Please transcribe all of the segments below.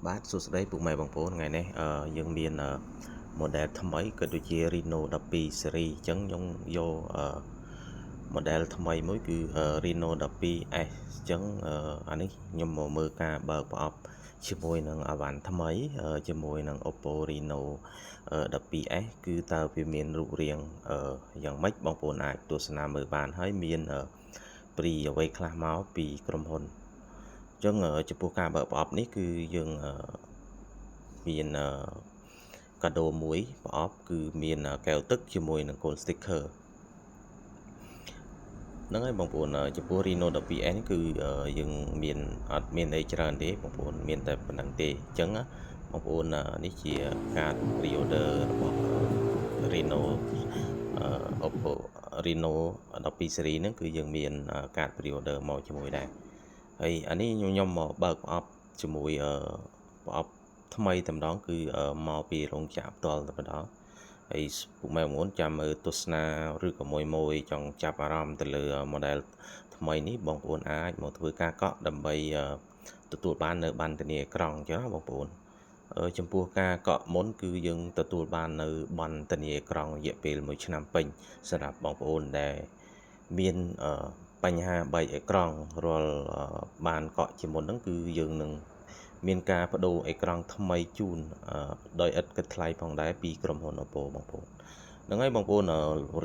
បាទសួស្តីពុកម៉ែបងប្អូនថ្ងៃនេះយើងមាន model ថ្មីក៏ដូចជា Reno 12 series អញ្ចឹងខ្ញុំយក model ថ្មីមួយគឺ Reno 12S អញ្ចឹងអានេះខ្ញុំមកមើលការបើកប្រអប់ជាមួយនឹងអាវ៉ាន់ថ្មីជាមួយនឹង Oppo Reno 12S គឺតើវាមានរូបរាងយ៉ាងម៉េចបងប្អូនអាចទស្សនាមើលបានហើយមានព្រីអ្វីខ្លះមកពីក្រុមហ៊ុនអញ្ចឹងចំពោះការបើកប្រអប់នេះគឺយើងមានកាដូមួយប្រអប់គឺមានកែវទឹកជាមួយនឹងកូន sticker ហ្នឹងហើយបងប្អូនចំពោះ Reno 12S គឺយើងមានអត់មានអីច្រើនទេបងប្អូនមានតែប៉ុណ្្នឹងទេអញ្ចឹងបងប្អូននេះជាការ pre-order របស់ Reno Oppo Reno 12 series ហ្នឹងគឺយើងមានការ pre-order មកជាមួយដែរហើយអានេះខ្ញុំមកបើកប្រអប់ជាមួយប្រអប់ថ្មីតែម្ដងគឺមកពីរោងចក្រផ្ទាល់តែម្ដងហើយពុកម៉ែបងប្អូនចាំមើលទស្សនាឬក៏មួយចង់ចាប់អារម្មណ៍ទៅលើ model ថ្មីនេះបងប្អូនអាចមកធ្វើការកក់ដើម្បីទទួលបាននៅប័ណ្ណធានាអេក្រង់អញ្ចឹងណាបងប្អូនចំពោះការកក់មុនគឺយើងទទួលបាននៅប័ណ្ណធានាអេក្រង់រយៈពេល1ឆ្នាំពេញសម្រាប់បងប្អូនដែលមានបញ្ហាបែកអេក្រង់រាល់បានកក់ជាមុនហ្នឹងគឺយើងនឹងមានការបដូរអេក្រង់ថ្មីជូនដោយឥតគិតថ្លៃផងដែរពីក្រុមហ៊ុន Oppo បងប្អូនហ្នឹងហើយបងប្អូន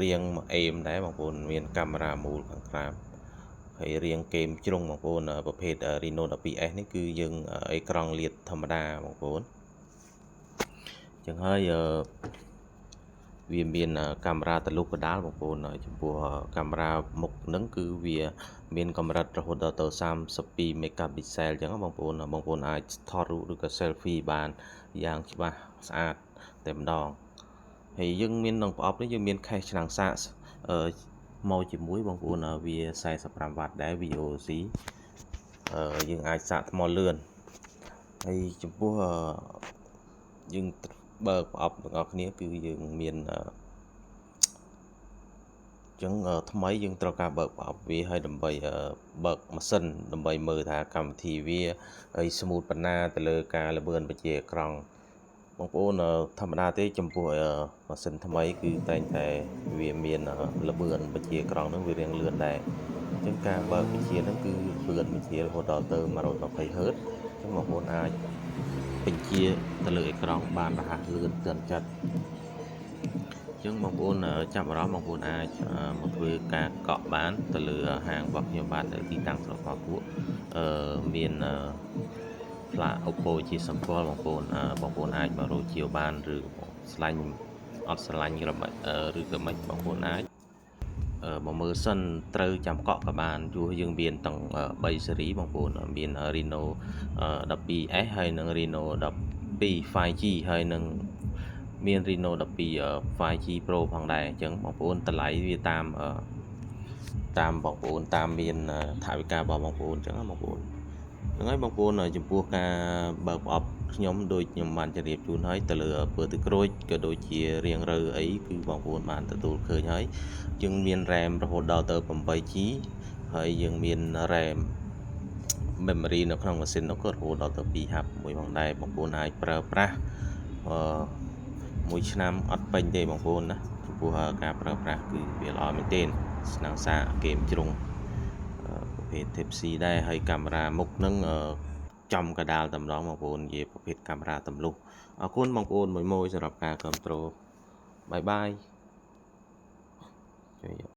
រៀងអេមដែរបងប្អូនមានកាមេរ៉ាមូលខាងក្រោមហើយរៀងគែមជ្រុងបងប្អូនប្រភេទ Reno 12S នេះគឺយើងអេក្រង់លាតធម្មតាបងប្អូនអញ្ចឹងហើយវាមានកាមេរ៉ាទលុះកដាលបងប្អូនចំពោះកាមេរ៉ាមុខហ្នឹងគឺវាមានកម្រិតរហូតដល់ទៅ32 megapixel អញ្ចឹងបងប្អូនអាចថតរូបឬក៏ selfie បានយ៉ាងច្បាស់ស្អាតតែម្ដងហើយយើងមានក្នុងប្រអប់នេះយើងមាន case ឆ្នាំងសាកមកជាមួយបងប្អូនវា45វ៉ាត់ដែរ VOC យើងអាចសាកថ្មលឿនហើយចំពោះយើងបើកប្រអប់ទាំងអស់គ្នាគឺយើងមានចឹងថ្មីយើងត្រូវការបើកប្រអប់វាហើយដើម្បីបើកម៉ាស៊ីនដើម្បីមើលថាកម្មវិធីវាហើយ smooth ប៉ុណ្ណាទៅលើការល្បឿនបញ្ជាអេក្រង់បងប្អូនធម្មតាទេចំពោះម៉ាស៊ីនថ្មីគឺតែងតែវាមានល្បឿនបញ្ជាអេក្រង់ហ្នឹងវារៀងលឿនដែរអញ្ចឹងការបើកបញ្ជាហ្នឹងគឺលឿនបញ្ជារហូតដល់ទៅ120 Hz អញ្ចឹងបងប្អូនអាចបញ្ជាទៅលើអេក្រង់បានរហ័សលឿនទាន់ចិត្តអញ្ចឹងបងប្អូនចាប់អារម្មណ៍បងប្អូនអាចមកធ្វើការកក់បានទៅលើហាងរបស់ខ្ញុំបាននៅទីតាំងស្រុកកោះគួរមានផ្លាក Oppo ជាសម្គាល់បងប្អូនអាចមករកជាវបានឬស្លាញ់អត់ស្រឡាញ់ឬក៏មិនបងប្អូនអាចមកមើលសិនត្រូវចាំកក់ក៏បានព្រោះយើងមានទាំង3 series បងប្អូនមាន Reno 12S ហើយនិង Reno 12 5G ហើយនិងមាន Reno 12 5G Pro ផងដែរអញ្ចឹងបងប្អូនតម្លៃវាតាមបងប្អូនតាមមានថវិការបស់បងប្អូនអញ្ចឹងណាបងប្អូនហ្នឹងហើយបងប្អូនចំពោះការបើកប្រអប់ខ្ញុំដូចខ្ញុំបានជម្រាបជូនហើយទៅលើពើទឹកក្រូចក៏ដូចជារៀងរើអីគឺបងប្អូនបានទទួលឃើញហើយយើងមាន RAM រហូតដល់ទៅ 8GB ហើយយើងមាន RAM memory នៅក្នុងម៉ាស៊ីននោះក៏រហូតដល់ទៅ2 hub មួយផងដែរបងប្អូនអាចប្រើប្រាស់1ឆ្នាំអត់ពេញទេបងប្អូនណាចំពោះការប្រើប្រាស់គឺវាល្អមែនទែនឆ្នាំងសាកហ្គេមជ្រុងប្រភេទ Type C ដែរហើយកាមេរ៉ាមុខហ្នឹងចំកដាលតែម្ដងបងប្អូននិយាយប្រភេទកាមេរ៉ាទម្លុះអរគុណបងប្អូនមួយសម្រាប់ការគាំទ្របាយបាយ